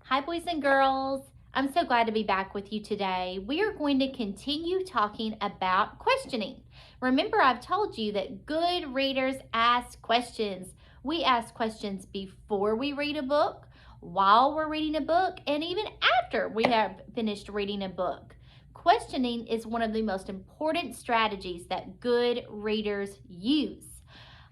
Hi, boys and girls. I'm so glad to be back with you today. We are going to continue talking about questioning. Remember, I've told you that good readers ask questions. We ask questions before we read a book, while we're reading a book, and even after we have finished reading a book. Questioning is one of the most important strategies that good readers use.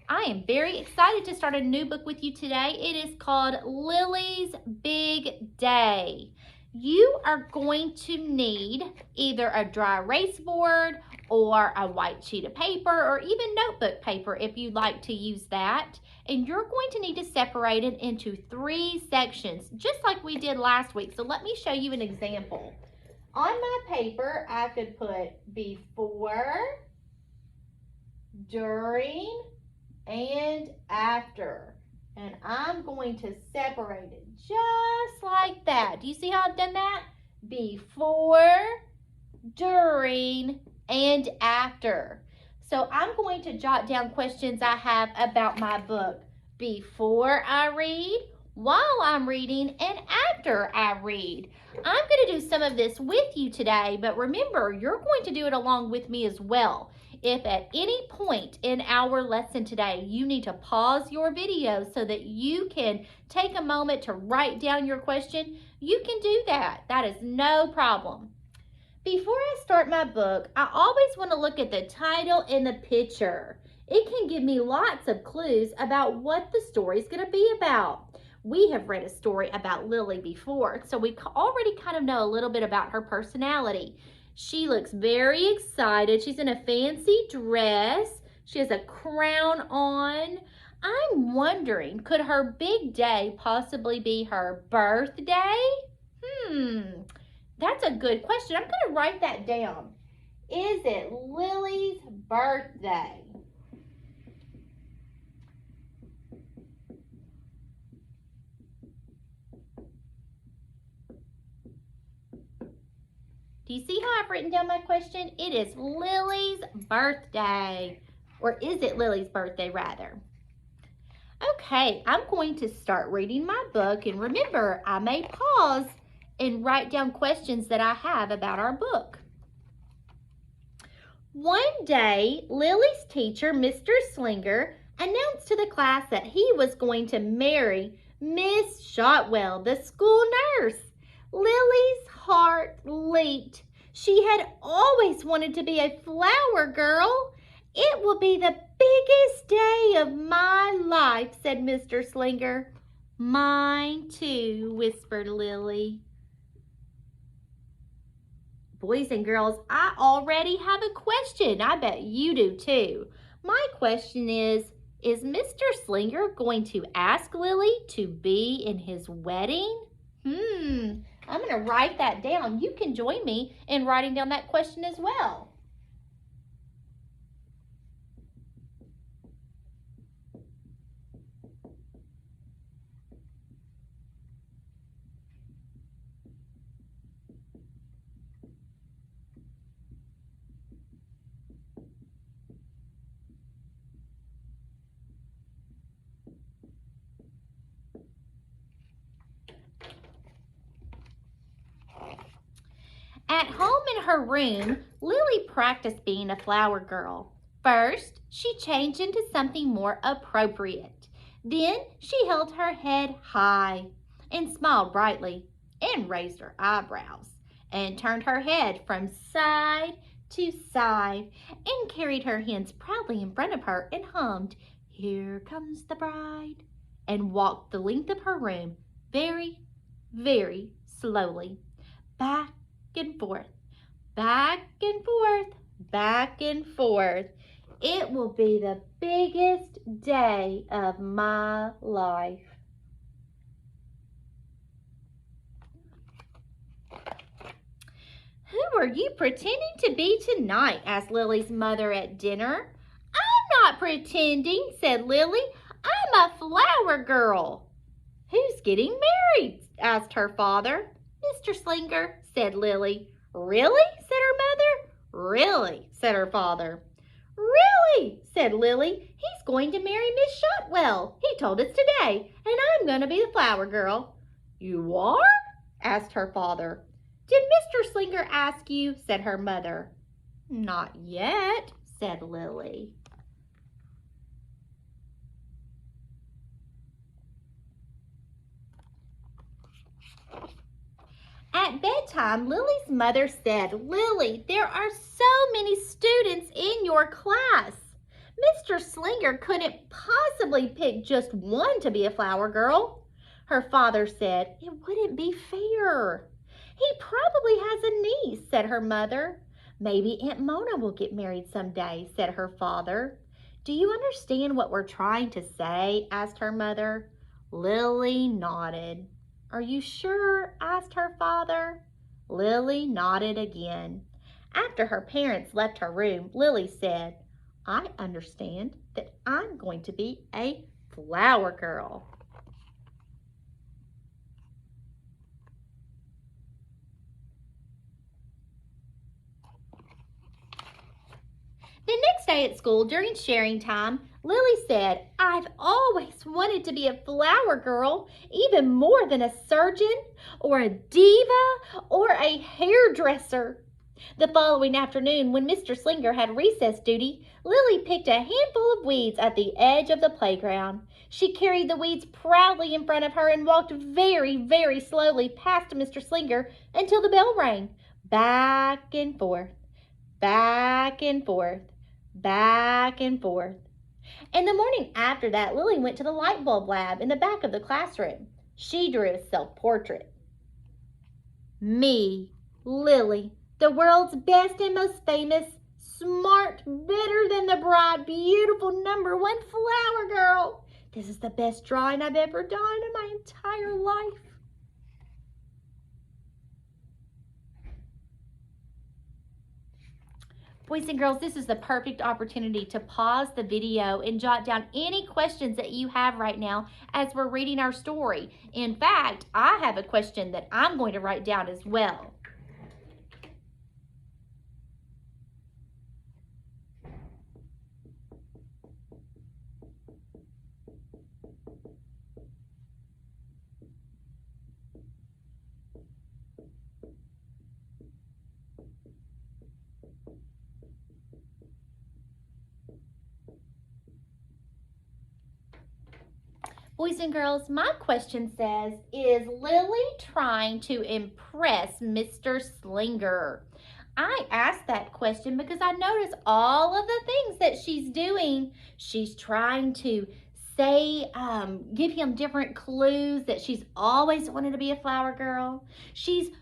I am very excited to start a new book with you today. It is called Lily's Big Day. You are going to need either a dry erase board or a white sheet of paper or even notebook paper if you'd like to use that. And you're going to need to separate it into 3 sections, just like we did last week. So let me show you an example. On my paper, I could put before, during, and after. And I'm going to separate it just like that. Do you see how I've done that? Before, during, and after. So I'm going to jot down questions I have about my book before I read, while I'm reading, and after I read. I'm going to do some of this with you today, but remember, you're going to do it along with me as well. If at any point in our lesson today you need to pause your video so that you can take a moment to write down your question, you can do that. That is no problem. Before I start my book, I always want to look at the title and the picture. It can give me lots of clues about what the story is going to be about. We have read a story about Lily before, so we already kind of know a little bit about her personality. She looks very excited. She's in a fancy dress. She has a crown on. I'm wondering, could her big day possibly be her birthday? That's a good question. I'm going to write that down. Is it Lily's birthday? Do you see how I've written down my question? It is Lily's birthday. Or is it Lily's birthday, rather? Okay, I'm going to start reading my book. And remember, I may pause and write down questions that I have about our book. One day, Lily's teacher, Mr. Slinger, announced to the class that he was going to marry Miss Shotwell, the school nurse. Lily's heart leaped. She had always wanted to be a flower girl. It will be the biggest day of my life, said Mr. Slinger. Mine too, whispered Lily. Boys and girls, I already have a question. I bet you do too. My question is Mr. Slinger going to ask Lily to be in his wedding? I'm going to write that down. You can join me in writing down that question as well. At home in her room, Lily practiced being a flower girl. First, she changed into something more appropriate. Then she held her head high and smiled brightly and raised her eyebrows and turned her head from side to side and carried her hands proudly in front of her and hummed, "Here comes the bride," and walked the length of her room very, very slowly, back and forth, back and forth, back and forth. It will be the biggest day of my life. Who are you pretending to be tonight? Asked Lily's mother at dinner. I'm not pretending, said Lily. I'm a flower girl. Who's getting married? Asked her father. Mr. Slinger, said Lily. Really? Said her mother. Really? Said her father. Really? Said Lily. He's going to marry Miss Shotwell. He told us today, and I'm going to be the flower girl. You are? asked her father. Did Mr. Slinger ask you? Said her mother. Not yet, said Lilly. At bedtime, Lily's mother said, Lily, there are so many students in your class. Mr. Slinger couldn't possibly pick just one to be a flower girl. Her father said, it wouldn't be fair. He probably has a niece, said her mother. Maybe Aunt Mona will get married someday, said her father. Do you understand what we're trying to say? Asked her mother. Lily nodded. Are you sure? Asked her father. Lily nodded again. After her parents left her room, Lily said, I understand that I'm going to be a flower girl. The next day at school, during sharing time, Lily said, I've always wanted to be a flower girl, even more than a surgeon or a diva or a hairdresser. The following afternoon, when Mr. Slinger had recess duty, Lily picked a handful of weeds at the edge of the playground. She carried the weeds proudly in front of her and walked very, very slowly past Mr. Slinger until the bell rang. Back and forth, back and forth, back and forth. In the morning after that, Lily went to the light bulb lab in the back of the classroom. She drew a self-portrait. Me, Lily, the world's best and most famous, smart, better than the bright, beautiful #1 flower girl. This is the best drawing I've ever done in my entire life. Boys and girls, this is the perfect opportunity to pause the video and jot down any questions that you have right now as we're reading our story. In fact, I have a question that I'm going to write down as well. Boys and girls, my question says, is Lily trying to impress Mr. Slinger? I asked that question because I noticed all of the things that she's doing. She's trying to say, give him different clues that she's always wanted to be a flower girl. She's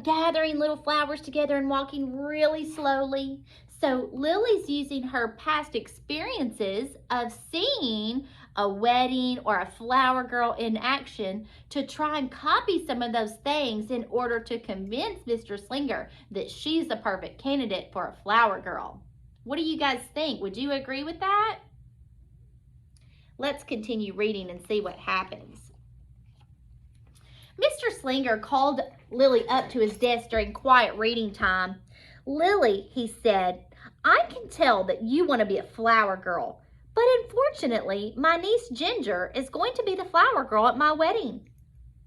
gathering little flowers together and walking really slowly. So Lily's using her past experiences of seeing a wedding or a flower girl in action to try and copy some of those things in order to convince Mr. Slinger that she's the perfect candidate for a flower girl. What do you guys think? Would you agree with that? Let's continue reading and see what happens. Mr. Slinger called Lily up to his desk during quiet reading time. Lily, he said, I can tell that you want to be a flower girl, but unfortunately, my niece Ginger is going to be the flower girl at my wedding.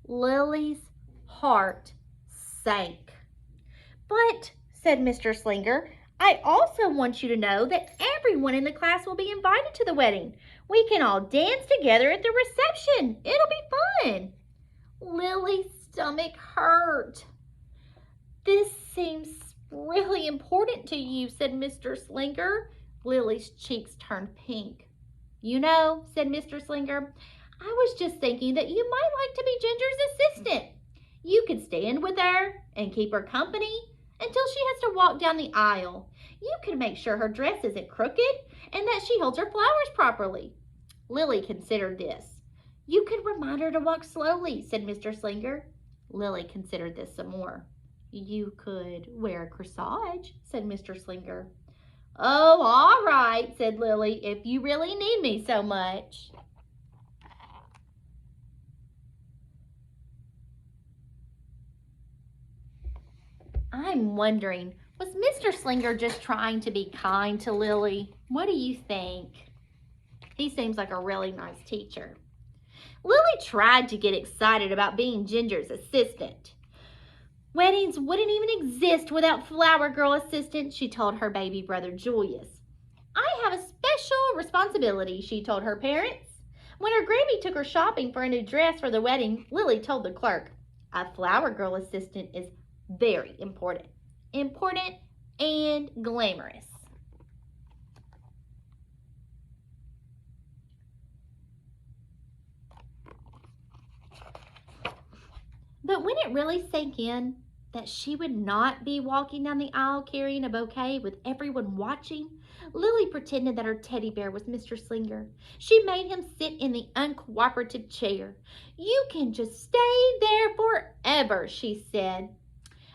Lily's heart sank. But, said Mr. Slinger, I also want you to know that everyone in the class will be invited to the wedding. We can all dance together at the reception. It'll be fun. Lily's stomach hurt. This seems really important to you, said Mr. Slinger. Lily's cheeks turned pink. You know, said Mr. Slinger, I was just thinking that you might like to be Ginger's assistant. You could stand with her and keep her company until she has to walk down the aisle. You can make sure her dress isn't crooked and that she holds her flowers properly. Lily considered this. You could remind her to walk slowly, said Mr. Slinger. Lily considered this some more. You could wear a corsage, said Mr. Slinger. Oh, all right, said Lily, if you really need me so much. I'm wondering, was Mr. Slinger just trying to be kind to Lily? What do you think? He seems like a really nice teacher. Lily tried to get excited about being Ginger's assistant. Weddings wouldn't even exist without flower girl assistants, she told her baby brother Julius. I have a special responsibility, she told her parents. When her Grammy took her shopping for a new dress for the wedding, Lily told the clerk, a flower girl assistant is very important. Important and glamorous. But when it really sank in that she would not be walking down the aisle carrying a bouquet with everyone watching, Lily pretended that her teddy bear was Mr. Slinger. She made him sit in the uncooperative chair. You can just stay there forever, she said.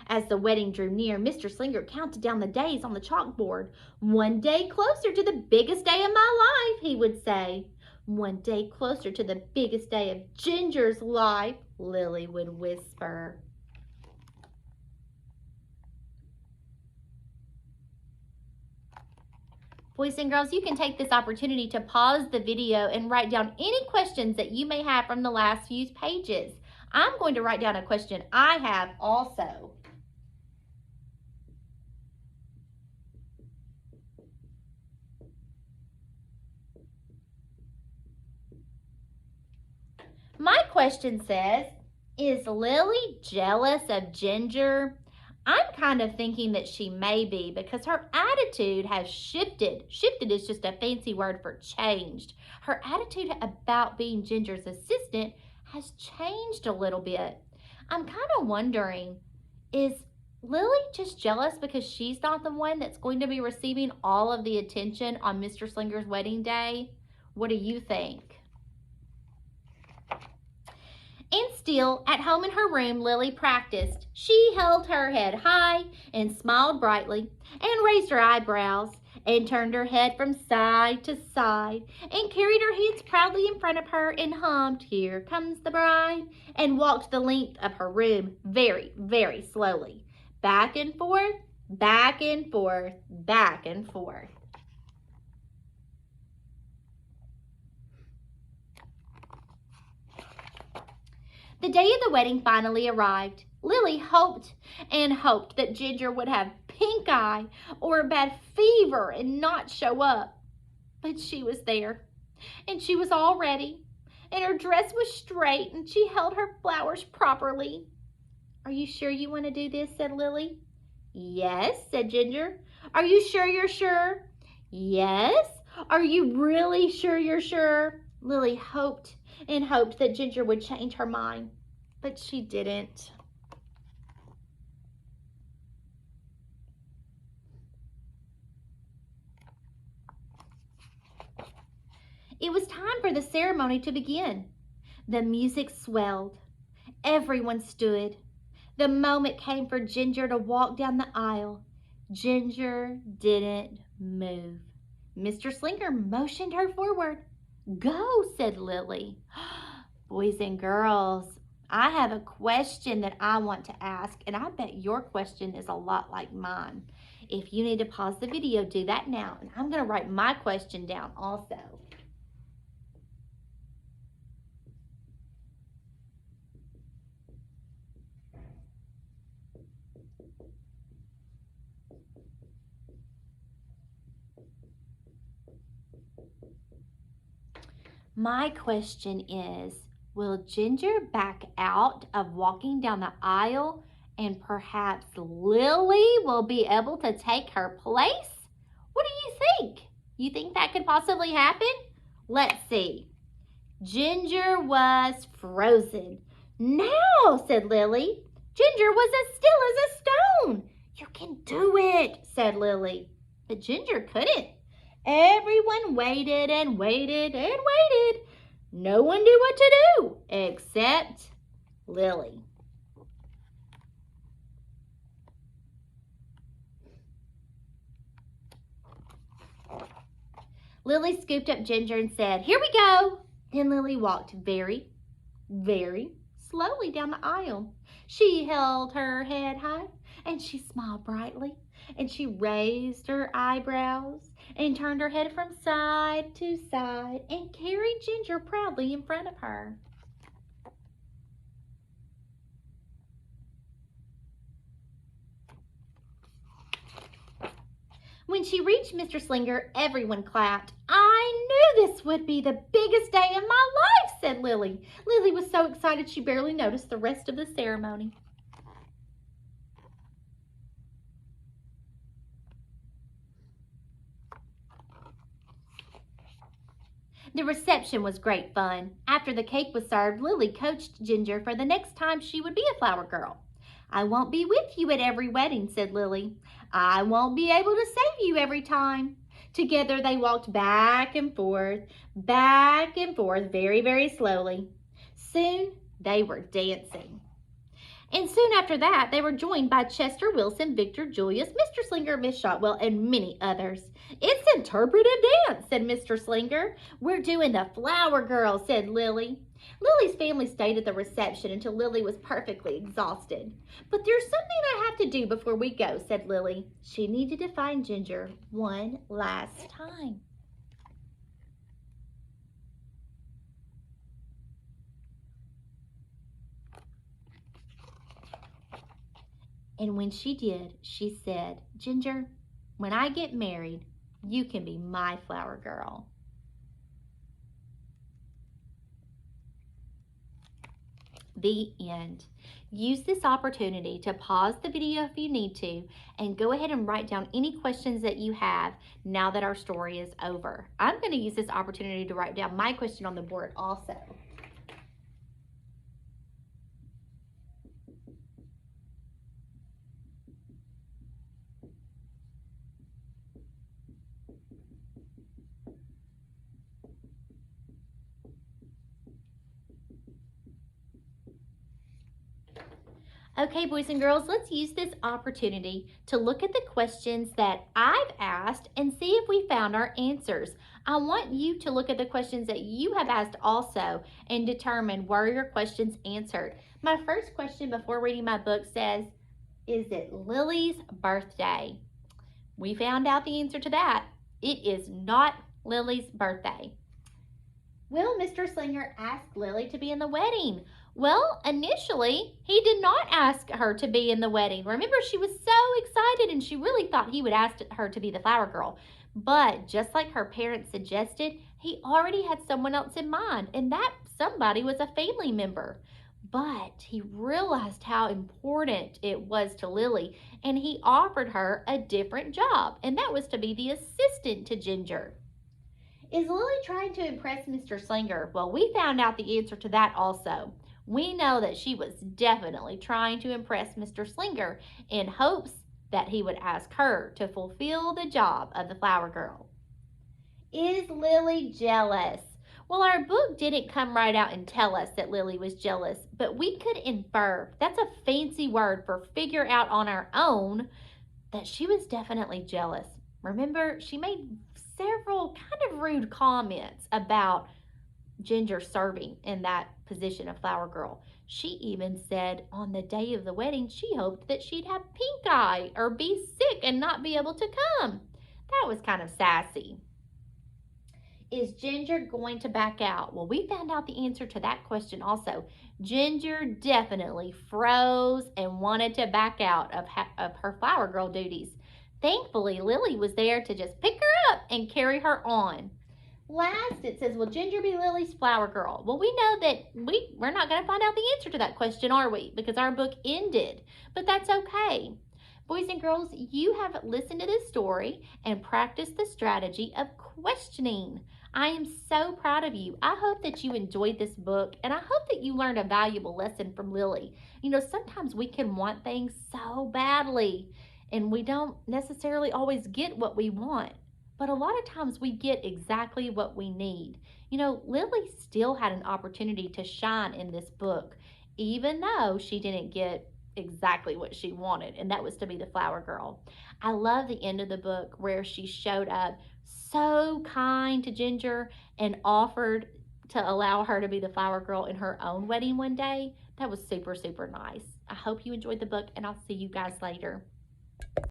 As the wedding drew near, Mr. Slinger counted down the days on the chalkboard. One day closer to the biggest day of my life, he would say. One day closer to the biggest day of Ginger's life, Lily would whisper. Boys and girls, you can take this opportunity to pause the video and write down any questions that you may have from the last few pages. I'm going to write down a question I have also. My question says, is Lily jealous of Ginger? I'm kind of thinking that she may be because her attitude has shifted. Shifted is just a fancy word for changed. Her attitude about being Ginger's assistant has changed a little bit. I'm kind of wondering, is Lily just jealous because she's not the one that's going to be receiving all of the attention on Mr. Slinger's wedding day? What do you think? And still, at home in her room, Lily practiced. She held her head high and smiled brightly and raised her eyebrows and turned her head from side to side and carried her hands proudly in front of her and hummed, Here Comes the Bride, and walked the length of her room very, very slowly. Back and forth, back and forth, back and forth. The day of the wedding finally arrived. Lily hoped and hoped that Ginger would have pink eye or a bad fever and not show up. But she was there, and she was all ready, and her dress was straight, and she held her flowers properly. Are you sure you want to do this? Said Lily. Yes, said Ginger. Are you sure you're sure? Yes. Are you really sure you're sure? Lily hoped and hoped that Ginger would change her mind, but she didn't. It was time for the ceremony to begin. The music swelled. Everyone stood. The moment came for Ginger to walk down the aisle. Ginger didn't move. Mr. Slinger motioned her forward. Go, said Lily. Boys and girls, I have a question that I want to ask, and I bet your question is a lot like mine. If you need to pause the video, do that now, and I'm going to write my question down also. My question is, will Ginger back out of walking down the aisle and perhaps Lily will be able to take her place? What do you think? You think that could possibly happen? Let's see. Ginger was frozen. Now, said Lily. Ginger was as still as a stone. You can do it, said Lily. But Ginger couldn't. Everyone waited and waited and waited. No one knew what to do except Lily. Lily scooped up Ginger and said, Here we go. Then Lily walked very, very slowly down the aisle. She held her head high and she smiled brightly and she raised her eyebrows and turned her head from side to side and carried Ginger proudly in front of her. When she reached Mr. Slinger, everyone clapped. "I knew this would be the biggest day of my life," said Lily. Lily was so excited she barely noticed the rest of the ceremony. The reception was great fun. After the cake was served, Lily coached Ginger for the next time she would be a flower girl. "I won't be with you at every wedding," said Lily. "I won't be able to save you every time." Together they walked back and forth, very, very slowly. Soon they were dancing. And soon after that, they were joined by Chester Wilson, Victor Julius, Mr. Slinger, Miss Shotwell, and many others. "It's interpretive dance," said Mr. Slinger. "We're doing the Flower Girl," said Lily. Lily's family stayed at the reception until Lily was perfectly exhausted. "But there's something I have to do before we go," said Lily. She needed to find Ginger one last time. And when she did, she said, "Ginger, when I get married, you can be my flower girl." The end. Use this opportunity to pause the video if you need to and go ahead and write down any questions that you have now that our story is over. I'm going to use this opportunity to write down my question on the board also. Okay, boys and girls, let's use this opportunity to look at the questions that I've asked and see if we found our answers. I want you to look at the questions that you have asked also and determine were your questions answered. My first question before reading my book says, is it Lily's birthday? We found out the answer to that. It is not Lily's birthday. Will Mr. Slinger ask Lily to be in the wedding? Well, initially, he did not ask her to be in the wedding. Remember, she was so excited and she really thought he would ask her to be the flower girl. But just like her parents suggested, he already had someone else in mind, and that somebody was a family member. But he realized how important it was to Lily, and he offered her a different job, and that was to be the assistant to Ginger. Is Lily trying to impress Mr. Slinger? Well, we found out the answer to that also. We know that she was definitely trying to impress Mr. Slinger in hopes that he would ask her to fulfill the job of the flower girl. Is Lily jealous? Well, our book didn't come right out and tell us that Lily was jealous, but we could infer, that's a fancy word for figure out on our own, that she was definitely jealous. Remember, she made several kind of rude comments about Ginger serving in that position of flower girl. She even said on the day of the wedding she hoped that she'd have pink eye or be sick and not be able to come. That was kind of sassy. Is Ginger going to back out? Well, we found out the answer to that question also. Ginger definitely froze and wanted to back out of her flower girl duties. Thankfully, Lily was there to just pick her up and carry her on. Last, it says, will Ginger be Lily's flower girl? Well, we know that we're not going to find out the answer to that question, are we? Because our book ended. But that's okay. Boys and girls, you have listened to this story and practiced the strategy of questioning. I am so proud of you. I hope that you enjoyed this book, and I hope that you learned a valuable lesson from Lily. You know, sometimes we can want things so badly, and we don't necessarily always get what we want. But a lot of times we get exactly what we need. You know, Lily still had an opportunity to shine in this book, even though she didn't get exactly what she wanted, and that was to be the flower girl. I love the end of the book where she showed up so kind to Ginger and offered to allow her to be the flower girl in her own wedding one day. That was super, super nice. I hope you enjoyed the book, and I'll see you guys later.